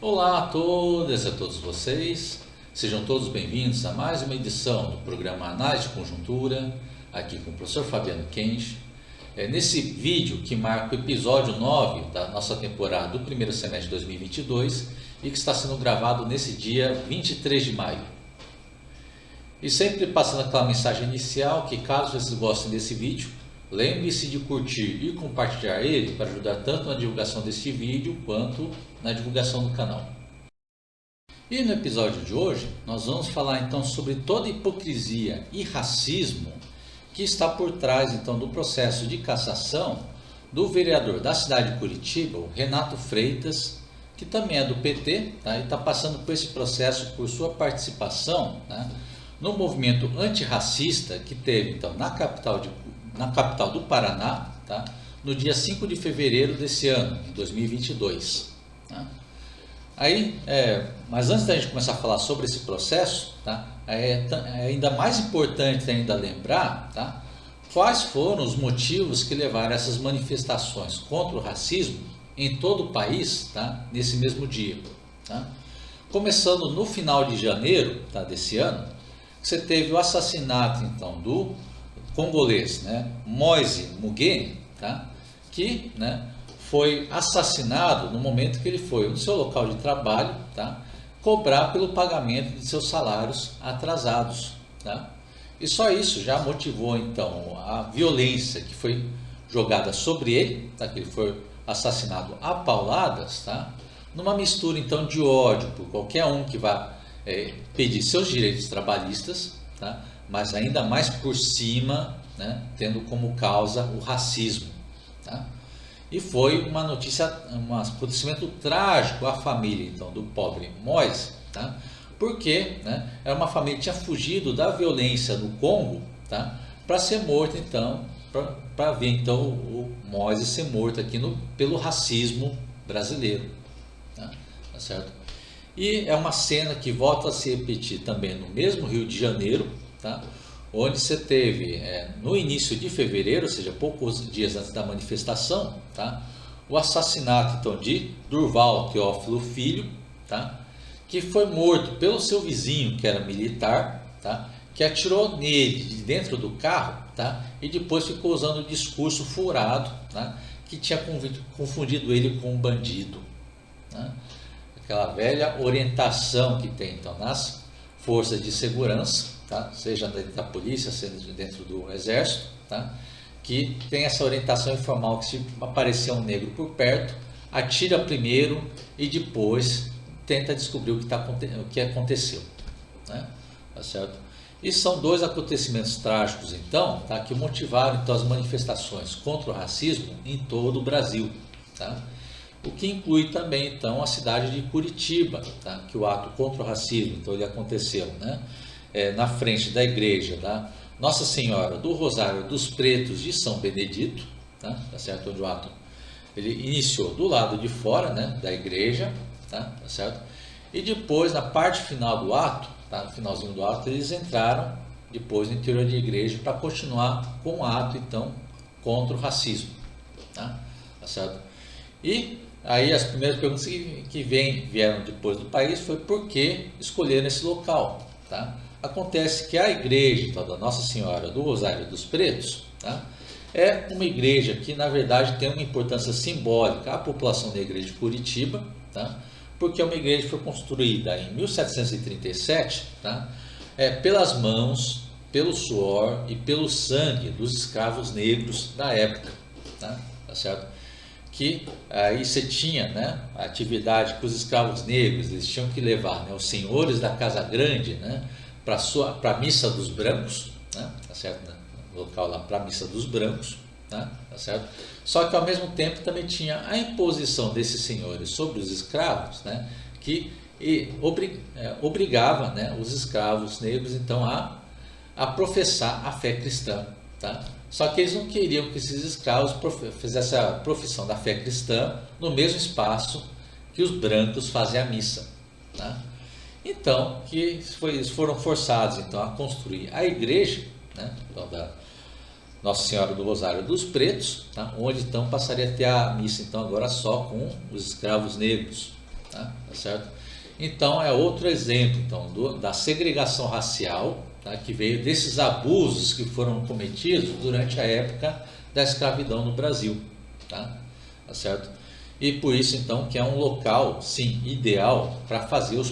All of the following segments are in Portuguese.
Olá a todas e a todos vocês, sejam todos bem-vindos a mais uma edição do programa Análise de Conjuntura, aqui com o professor Fabiano Kenji. Nesse vídeo que marca o episódio 9 da nossa temporada do primeiro semestre de 2022 e que está sendo gravado nesse dia 23 de maio. E sempre passando aquela mensagem inicial que, caso vocês gostem desse vídeo, lembre-se de curtir e compartilhar ele para ajudar tanto na divulgação deste vídeo quanto na divulgação do canal. E no episódio de hoje nós vamos falar então sobre toda a hipocrisia e racismo que está por trás então do processo de cassação do vereador da cidade de Curitiba, o Renato Freitas, que também é do PT, tá? E está passando por esse processo por sua participação, né, no movimento antirracista que teve então na capital do Paraná, tá? No dia 5 de fevereiro desse ano, de 2022. Tá? Mas antes da gente começar a falar sobre esse processo, tá? É ainda mais importante ainda lembrar, tá? Quais foram os motivos que levaram a essas manifestações contra o racismo em todo o país, tá? Nesse mesmo dia. Tá? Começando no final de janeiro, tá, desse ano, você teve o assassinato então do congolês, né, Moise Mugheni, tá, que, né, foi assassinado no momento que ele foi no seu local de trabalho, tá, cobrar pelo pagamento de seus salários atrasados. Tá? E só isso já motivou então a violência que foi jogada sobre ele, tá, que ele foi assassinado a pauladas, tá, numa mistura então de ódio por qualquer um que vá pedir seus direitos trabalhistas, tá? Mas ainda mais por cima, né, tendo como causa o racismo. Tá? E foi uma notícia, um acontecimento trágico à família então, do pobre Moise, tá? Porque, né, era uma família que tinha fugido da violência no Congo, tá, para ser morto então, para ver então o Moise ser morto aqui pelo racismo brasileiro. Tá? Tá certo? E é uma cena que volta a se repetir também no mesmo Rio de Janeiro, tá? Onde você teve, no início de fevereiro, ou seja, poucos dias antes da manifestação, tá? O assassinato então, de Durval Teófilo Filho, tá? Que foi morto pelo seu vizinho, que era militar, tá? Que atirou nele de dentro do carro, tá? E depois ficou usando o discurso furado, tá? Que tinha confundido ele com um bandido. Tá? Aquela velha orientação que tem então nas forças de segurança, tá? Seja dentro da polícia, seja dentro do exército, tá? Que tem essa orientação informal que, se aparecer um negro por perto, atira primeiro e depois tenta descobrir o que aconteceu. Né? Tá certo? E são dois acontecimentos trágicos então, tá? Que motivaram então as manifestações contra o racismo em todo o Brasil. Tá? O que inclui também então a cidade de Curitiba, tá? Que o ato contra o racismo então ele aconteceu, né, na frente da igreja da Nossa Senhora do Rosário dos Pretos de São Benedito, tá? Tá certo? Onde o ato ele iniciou do lado de fora, né, da igreja, tá? Tá certo? E depois na parte final do ato, tá? No finalzinho do ato, eles entraram depois no interior da igreja para continuar com o ato então contra o racismo, tá? Tá certo? E aí as primeiras perguntas que vieram depois do país foi por que escolheram esse local. Tá? Acontece que a igreja então, da Nossa Senhora do Rosário dos Pretos, tá, é uma igreja que na verdade tem uma importância simbólica à população da igreja de Curitiba, tá? Porque é uma igreja que foi construída em 1737, tá? Pelas mãos, pelo suor e pelo sangue dos escravos negros da época. Tá? Tá certo? Que aí você tinha, né, a atividade que os escravos negros eles tinham que levar, né, os senhores da Casa Grande, né, para a missa dos brancos, né, tá certo? No local lá para a missa dos brancos, tá certo? Só que ao mesmo tempo também tinha a imposição desses senhores sobre os escravos, né, que obrigava, né, os escravos negros então a professar a fé cristã. Tá? Só que eles não queriam que esses escravos fizessem a profissão da fé cristã no mesmo espaço que os brancos fazem a missa. Tá? Então, eles foram forçados então, a construir a igreja, né, então, da Nossa Senhora do Rosário dos Pretos, tá? Onde então passaria a ter a missa então, agora só com os escravos negros. Tá certo? Então é outro exemplo então, da segregação racial, tá? Que veio desses abusos que foram cometidos durante a época da escravidão no Brasil. Tá certo? E por isso então que é um local, sim, ideal para fazer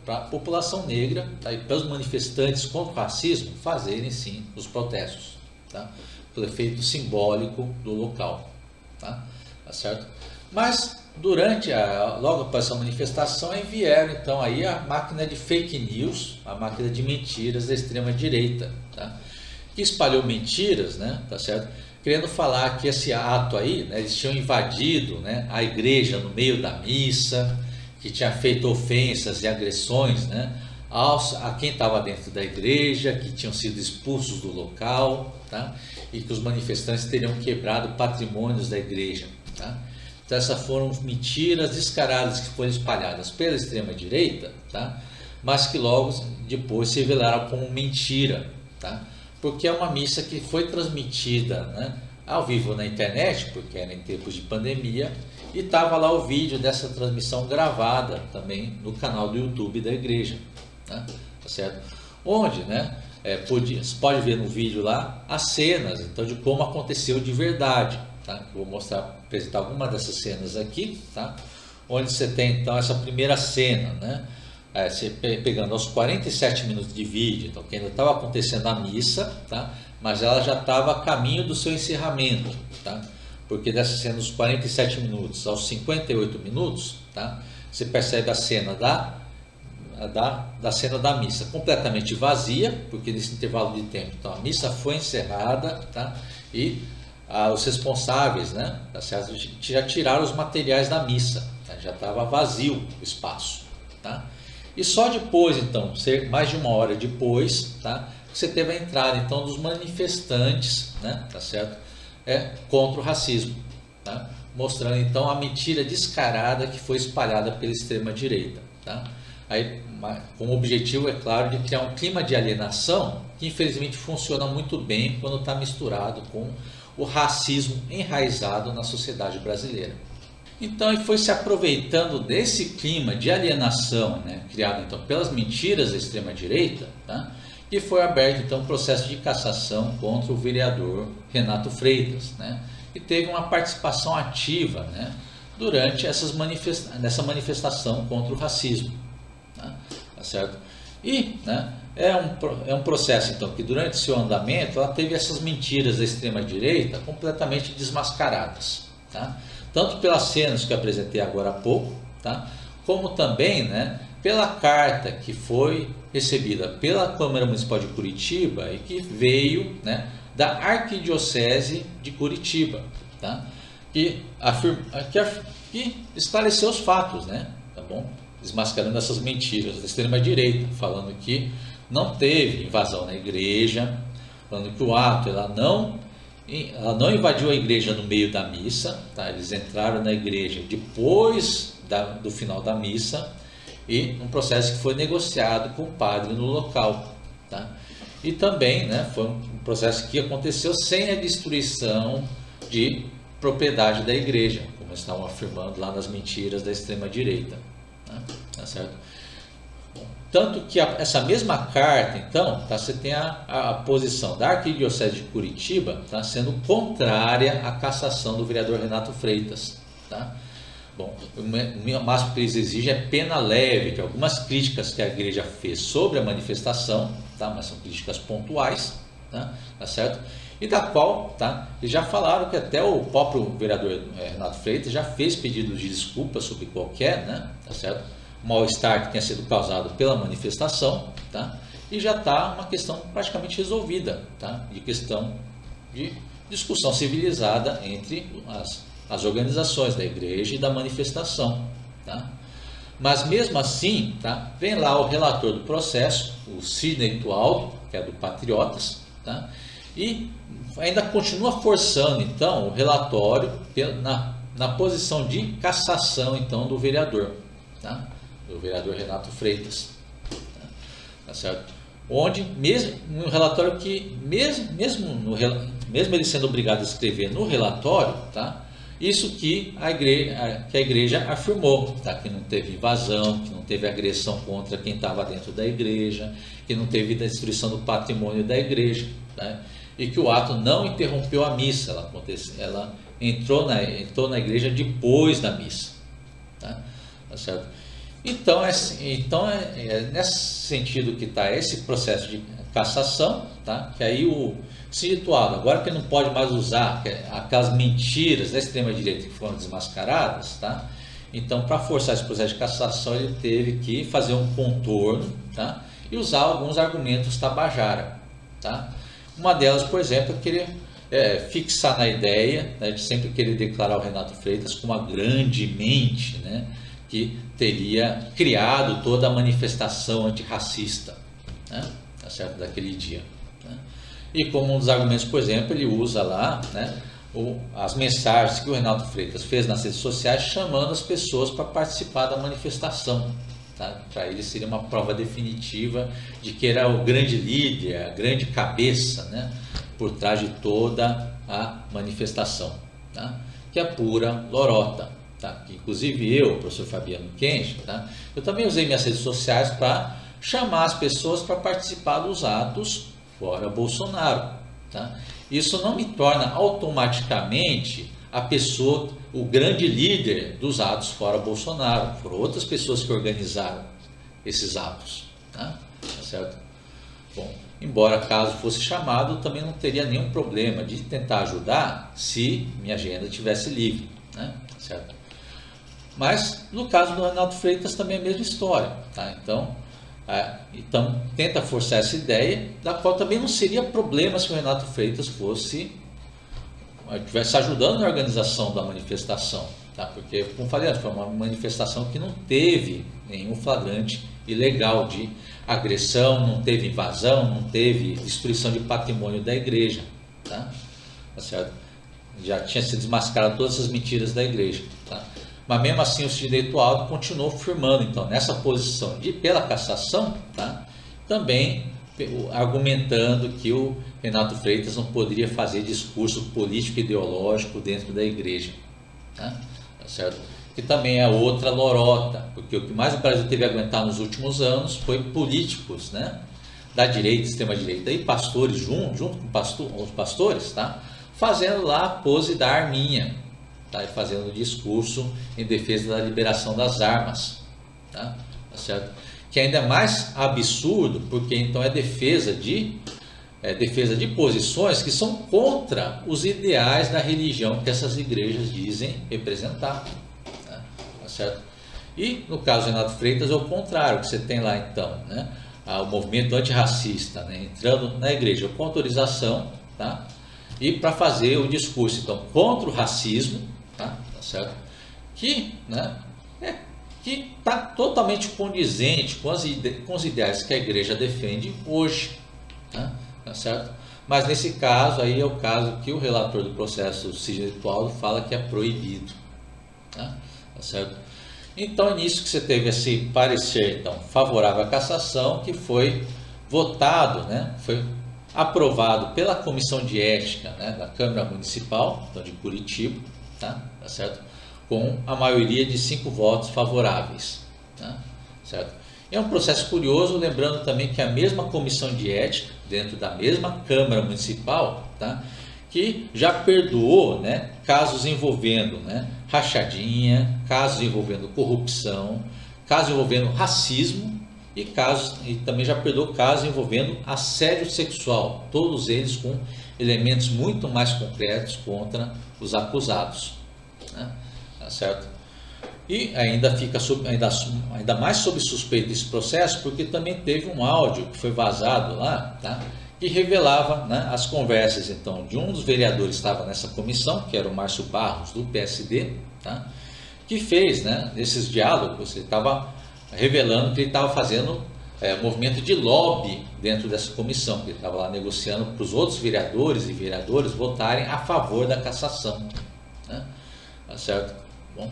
para a população negra, tá? E para os manifestantes contra o racismo fazerem sim os protestos, tá? Pelo efeito simbólico do local, tá certo? Mas durante logo após essa manifestação aí vieram então aí a máquina de fake news, a máquina de mentiras da extrema direita, tá? Que espalhou mentiras, né? Tá certo? Querendo falar que esse ato aí, né, eles tinham invadido, né, a igreja no meio da missa, que tinha feito ofensas e agressões, né, a quem estava dentro da igreja, que tinham sido expulsos do local, tá? E que os manifestantes teriam quebrado patrimônios da igreja, tá? Então essas foram mentiras descaradas que foram espalhadas pela extrema direita, tá? Mas que logo depois se revelaram como mentira, tá? Porque é uma missa que foi transmitida, né, ao vivo na internet, porque era em tempos de pandemia, e estava lá o vídeo dessa transmissão gravada também no canal do YouTube da igreja, né, tá certo? Onde, né, você pode ver no vídeo lá as cenas então, de como aconteceu de verdade, tá? Vou apresentar algumas dessas cenas aqui, tá? Onde você tem então essa primeira cena, né? Você pegando aos 47 minutos de vídeo, então que ainda estava acontecendo a missa, tá? Mas ela já estava a caminho do seu encerramento, tá? Porque dessa cena dos 47 minutos aos 58 minutos, tá? Você percebe a cena da cena da missa completamente vazia, porque nesse intervalo de tempo então a missa foi encerrada, tá? E os responsáveis, né, tá certo? Já tiraram os materiais da missa, tá? Já estava vazio o espaço, tá? E só depois, então, mais de uma hora depois, tá, você teve a entrada então dos manifestantes, né, tá certo? Contra o racismo, tá? Mostrando então a mentira descarada que foi espalhada pela extrema direita, tá? Aí, com o objetivo, é claro, de criar um clima de alienação que infelizmente funciona muito bem quando está misturado com o racismo enraizado na sociedade brasileira. Então, ele foi se aproveitando desse clima de alienação, né, criado então pelas mentiras da extrema-direita, tá, e foi aberto então um processo de cassação contra o vereador Renato Freitas, né, que teve uma participação ativa, né, durante nessa manifestação contra o racismo, tá certo? E, né, é um processo então que durante seu andamento ela teve essas mentiras da extrema-direita completamente desmascaradas, tá? Tanto pelas cenas que eu apresentei agora há pouco, tá? Como também, né, pela carta que foi recebida pela Câmara Municipal de Curitiba e que veio, né, da Arquidiocese de Curitiba, tá? Que esclareceu os fatos, né, tá bom? Desmascarando essas mentiras da extrema-direita, falando que não teve invasão na igreja, falando que o ato ela não invadiu a igreja no meio da missa, tá? Eles entraram na igreja depois do final da missa e um processo que foi negociado com o padre no local, tá? E também, né, foi um processo que aconteceu sem a destruição de propriedade da igreja, como estavam afirmando lá nas mentiras da extrema-direita, tá certo? Tanto que essa mesma carta, então, tá, você tem a posição da Arquidiocese de Curitiba, tá, sendo contrária à cassação do vereador Renato Freitas, tá? Bom, o máximo que eles exigem é pena leve, que algumas críticas que a igreja fez sobre a manifestação, tá, mas são críticas pontuais, tá certo? E da qual, tá, eles já falaram que até o próprio vereador Renato Freitas já fez pedido de desculpa sobre qualquer, né, tá certo? Mal-estar que tenha sido causado pela manifestação, tá? E já está uma questão praticamente resolvida, tá? De questão de discussão civilizada entre as organizações da igreja e da manifestação, tá? Mas mesmo assim, tá? Vem lá o relator do processo, o Sidney Tualdo, que é do Patriotas, tá? E ainda continua forçando então o relatório na posição de cassação então do vereador, tá? Do vereador Renato Freitas, tá certo? Onde mesmo no relatório que mesmo ele sendo obrigado a escrever no relatório, tá? Isso que a igreja afirmou, tá? Que não teve invasão, que não teve agressão contra quem estava dentro da igreja, que não teve destruição do patrimônio da igreja, tá? E que o ato não interrompeu a missa, ela entrou na igreja depois da missa, tá? Tá certo? Então, nesse sentido que está esse processo de cassação, tá? Que aí o situado, agora que não pode mais usar aquelas mentiras da extrema-direita que foram desmascaradas, tá? Então, para forçar esse processo de cassação, ele teve que fazer um contorno, tá? E usar alguns argumentos tabajara, tá? Uma delas, por exemplo, é querer fixar na ideia, né, de sempre querer declarar o Renato Freitas como uma grande mente, né, que teria criado toda a manifestação antirracista, né, tá certo, daquele dia, né? E como um dos argumentos, por exemplo, ele usa lá, né, as mensagens que o Renato Freitas fez nas redes sociais chamando as pessoas para participar da manifestação. Tá? Para ele seria uma prova definitiva de que era o grande líder, a grande cabeça, né, por trás de toda a manifestação, tá? Que é pura lorota. Tá? Que, inclusive eu, o professor Fabiano Kenji, tá? Eu também usei minhas redes sociais para chamar as pessoas para participar dos atos fora Bolsonaro. Tá? Isso não me torna automaticamente a pessoa, o grande líder dos atos fora Bolsonaro. Foram outras pessoas que organizaram esses atos, tá? Tá certo? Bom, embora caso fosse chamado, também não teria nenhum problema de tentar ajudar se minha agenda estivesse livre, né? Tá certo? Mas no caso do Renato Freitas também é a mesma história, tá? Então tenta forçar essa ideia, da qual também não seria problema se o Renato Freitas estivesse ajudando na organização da manifestação, tá? Porque, como falei antes, foi uma manifestação que não teve nenhum flagrante ilegal de agressão, não teve invasão, não teve destruição de patrimônio da igreja, tá? Tá certo? Já tinha se desmascarado todas essas mentiras da igreja, tá? Mas mesmo assim o direito alto continuou firmando, então, nessa posição pela cassação, tá? Também argumentando que o Renato Freitas não poderia fazer discurso político e ideológico dentro da igreja, tá? Tá certo? Que também é outra lorota, porque o que mais o Brasil teve a aguentar nos últimos anos foi políticos, né, da direita, extrema-direita, e pastores junto com os pastores, tá, fazendo lá a pose da arminha, tá, e fazendo um discurso em defesa da liberação das armas, tá, tá certo? Que ainda é mais absurdo, porque então é defesa de posições que são contra os ideais da religião que essas igrejas dizem representar, né? Tá certo? E no caso do Renato Freitas é o contrário, que você tem lá então, né, o movimento antirracista, né, entrando na igreja com autorização, tá, e para fazer o discurso então contra o racismo, tá certo? Que, né, que está totalmente condizente com os ideais que a igreja defende hoje, tá? Tá certo? Mas nesse caso aí é o caso que o relator do processo, Sidney Tualdo, fala que é proibido, tá? Tá certo? Então é nisso que você teve esse parecer então favorável à cassação, que foi votado, né, foi aprovado pela Comissão de Ética, né, da Câmara Municipal então, de Curitiba, tá? Tá certo? Com a maioria de 5 votos favoráveis, tá? Certo? É um processo curioso, lembrando também que a mesma comissão de ética, dentro da mesma Câmara Municipal, tá, que já perdoou, né, casos envolvendo, né, rachadinha, casos envolvendo corrupção, casos envolvendo racismo e também já perdoou casos envolvendo assédio sexual, todos eles com elementos muito mais concretos contra os acusados, né? Tá certo? E ainda fica ainda mais sob suspeita esse processo, porque também teve um áudio que foi vazado lá, tá, que revelava, né, as conversas então de um dos vereadores que estava nessa comissão, que era o Márcio Barros do PSD, tá, que fez, né, nesses diálogos, ele estava revelando que ele estava fazendo movimento de lobby dentro dessa comissão, que ele estava lá negociando para os outros vereadores e vereadoras votarem a favor da cassação, né? Tá certo? Bom,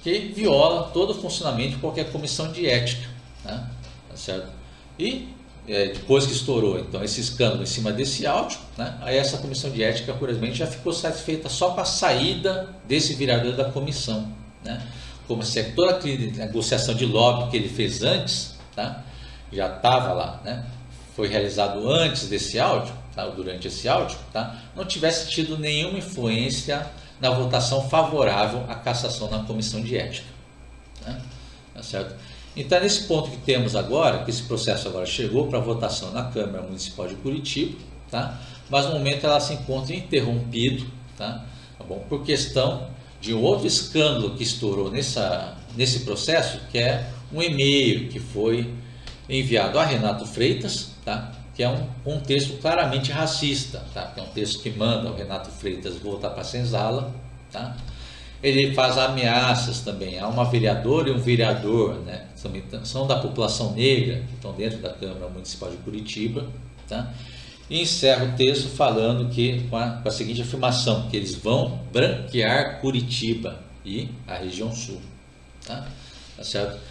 que viola todo o funcionamento de qualquer comissão de ética, né? Tá certo? E depois que estourou então esse escândalo em cima desse áudio, né, aí essa comissão de ética, curiosamente, já ficou satisfeita só com a saída desse vereador da comissão, né, como se toda aquela negociação de lobby que ele fez antes, tá, já estava lá, né, foi realizado antes desse áudio, tá, ou durante esse áudio, tá, não tivesse tido nenhuma influência na votação favorável à cassação na comissão de ética, né, tá certo? Então, é nesse ponto que temos agora, que esse processo agora chegou para votação na Câmara Municipal de Curitiba, tá? Mas no momento ela se encontra interrompido, tá? Tá bom? Por questão de um outro escândalo que estourou nesse processo, que é um e-mail que foi enviado a Renato Freitas, tá? Que é um texto claramente racista, tá? Que é um texto que manda o Renato Freitas voltar para a senzala, tá? Ele faz ameaças também a uma vereadora e um vereador, né, que também são da população negra, que estão dentro da Câmara Municipal de Curitiba, tá? E encerra o texto falando que, com a seguinte afirmação, que eles vão branquear Curitiba e a região sul, tá? Tá certo?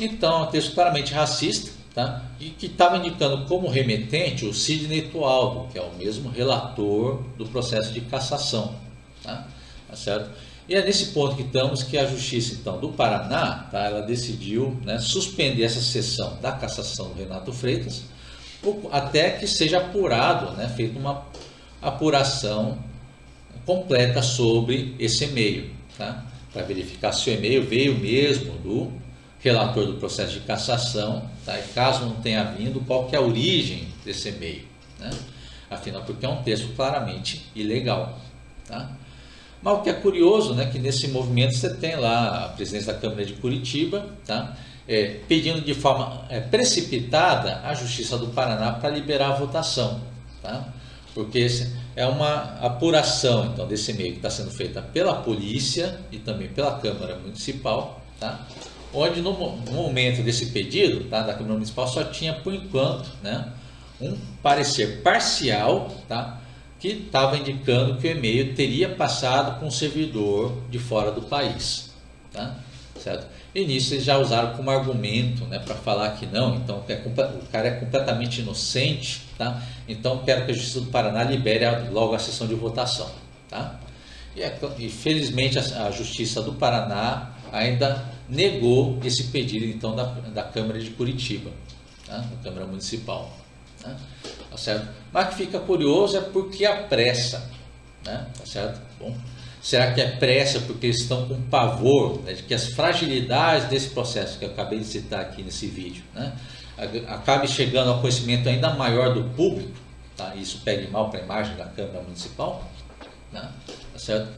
Então, é um texto claramente racista, tá? E que estava indicando como remetente o Sidney Tualdo, que é o mesmo relator do processo de cassação, tá? Tá certo? E é nesse ponto que estamos que a Justiça então, do Paraná, tá, ela decidiu, né, suspender essa sessão da cassação do Renato Freitas até que seja apurado, né, feita uma apuração completa sobre esse e-mail, tá, para verificar se o e-mail veio mesmo do relator do processo de cassação, tá, e caso não tenha vindo, qual que é a origem desse e-mail, né, afinal, porque é um texto claramente ilegal, tá. Mas o que é curioso, né, que nesse movimento você tem lá a presidência da Câmara de Curitiba, tá, pedindo de forma precipitada a Justiça do Paraná para liberar a votação, tá, porque é uma apuração então, desse e-mail que está sendo feita pela polícia e também pela Câmara Municipal, tá, onde no momento desse pedido, tá, da Câmara Municipal só tinha por enquanto, né, um parecer parcial, tá, que estava indicando que o e-mail teria passado para um servidor de fora do país, tá? Certo? E nisso eles já usaram como argumento, né, para falar que não, então o cara é completamente inocente, tá? Então quero que a Justiça do Paraná libere logo a sessão de votação, tá? E felizmente a Justiça do Paraná ainda negou esse pedido então da Câmara de Curitiba, tá? Da Câmara Municipal, tá? Tá certo? Mas o que fica curioso é porque a pressa, né? Tá certo? Bom, será que é pressa porque eles estão com pavor, né, de que as fragilidades desse processo que eu acabei de citar aqui nesse vídeo, né, acabe chegando ao conhecimento ainda maior do público, tá? Isso pegue mal para a imagem da Câmara Municipal, né? Tá certo?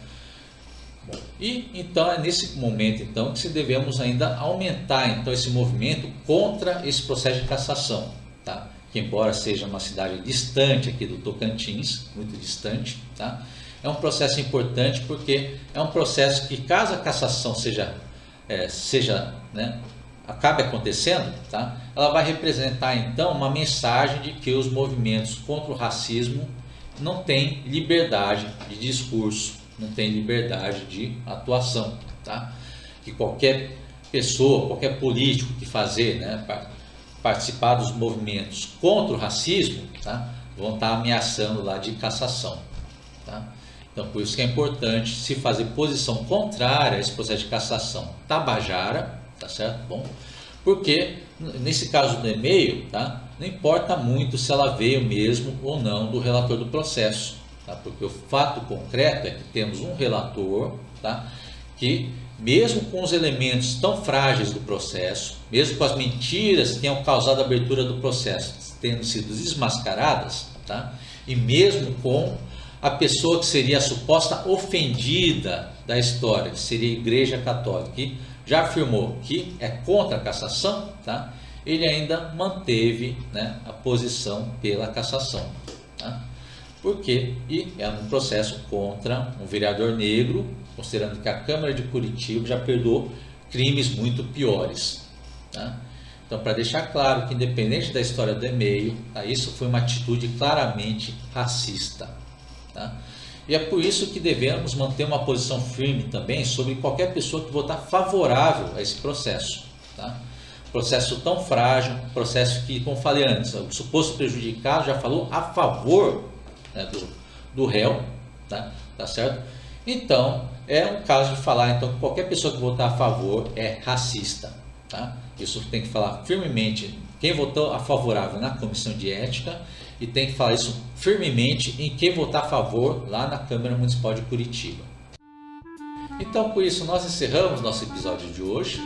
Bom, e então é nesse momento então que se devemos ainda aumentar então esse movimento contra esse processo de cassação, tá? Que embora seja uma cidade distante aqui do Tocantins, muito distante, tá? É um processo importante porque é um processo que, caso a cassação seja né, acabe acontecendo, tá? Ela vai representar então uma mensagem de que os movimentos contra o racismo não têm liberdade de discurso, não têm liberdade de atuação, tá? Que qualquer pessoa, qualquer político que fazer, né, participar dos movimentos contra o racismo, tá, vão estar ameaçando lá de cassação, tá? Então, por isso que é importante se fazer posição contrária a esse processo de cassação tabajara, tá certo? Bom, porque nesse caso do e-mail, tá, não importa muito se ela veio mesmo ou não do relator do processo, tá? Porque o fato concreto é que temos um relator, tá, que mesmo com os elementos tão frágeis do processo, mesmo com as mentiras que tenham causado a abertura do processo tendo sido desmascaradas, tá? E mesmo com a pessoa que seria a suposta ofendida da história, que seria a Igreja Católica, que já afirmou que é contra a cassação, tá? Ele ainda manteve, né, a posição pela cassação, tá? Por quê? E é um processo contra um vereador negro, considerando que a Câmara de Curitiba já perdoou crimes muito piores, tá? Então, para deixar claro que, independente da história do e-mail, tá, isso foi uma atitude claramente racista, tá? E é por isso que devemos manter uma posição firme também sobre qualquer pessoa que votar favorável a esse processo, tá? Processo tão frágil, processo que, como falei antes, o suposto prejudicado já falou a favor, né, do réu, tá certo? Então, é um caso de falar então, que qualquer pessoa que votar a favor é racista. Tá? Isso tem que falar firmemente quem votou a favorável na comissão de ética e tem que falar isso firmemente em quem votar a favor lá na Câmara Municipal de Curitiba. Então, por isso, nós encerramos nosso episódio de hoje.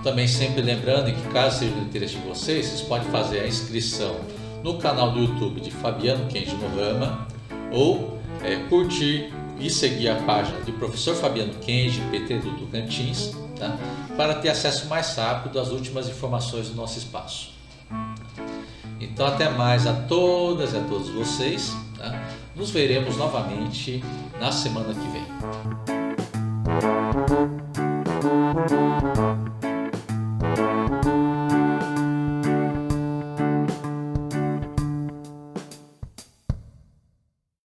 Também sempre lembrando que, caso seja do interesse de vocês, vocês podem fazer a inscrição no canal do YouTube de Fabiano Kenji Nohama ou curtir e seguir a página do professor Fabiano Kenji, PT do Tocantins, tá? Para ter acesso mais rápido às últimas informações do nosso espaço. Então, até mais a todas e a todos vocês. Tá? Nos veremos novamente na semana que vem.